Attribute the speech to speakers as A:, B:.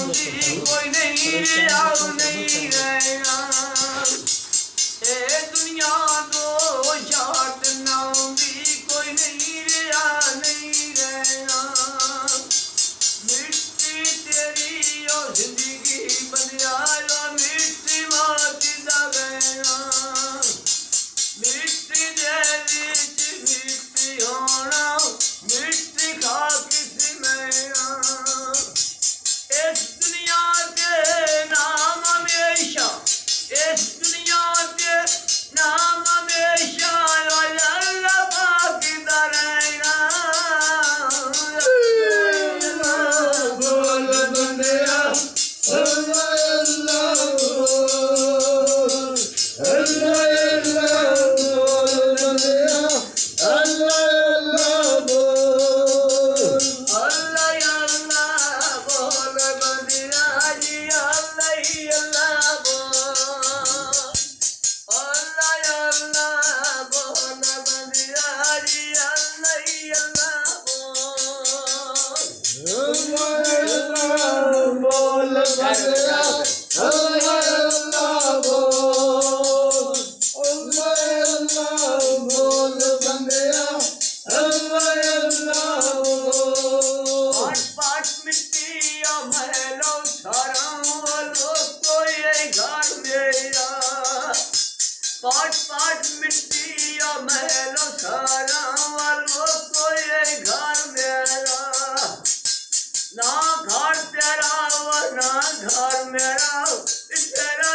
A: भी कोई नहीं आओ नहीं रहना ए दुनिया को जाट नाम भी कोई नहीं रहा नहीं रहना मिट्टी तेरी और जिंदगी बनिया मिट्टी माटी दा गया मिट्टी दे विच मिट्टी होना मिट्टी खा किसी में इस दुनिया के नाम हमेशा इस दुनिया के नाम हमेशा अल्लाह पाक दा रहना बोल बंदिया अल्लाह अल्लाह अल्लाह अल्लाह बोल बंदिया अल्लाह अल्लाह बोल अल्लाह अल्लाह बोल बंदिया जी अल्लाह अल्लाह बोल अल्लाह अल्लाह बोल बंदिया जी अल्लाह अल्लाह बोल बोल बंदिया अल्लाह अल्लाह बोल अल्लाह अल्लाह बोल बंदिया अल्लाह अल्लाह बोल पाट पाट मिट्टी महलो सारा वालो कोई घर मेरा पाट पाट मिट्टी महलो सारा वालो कोई घर मेरा ना घर तेरा व ना घर मेरा तेरा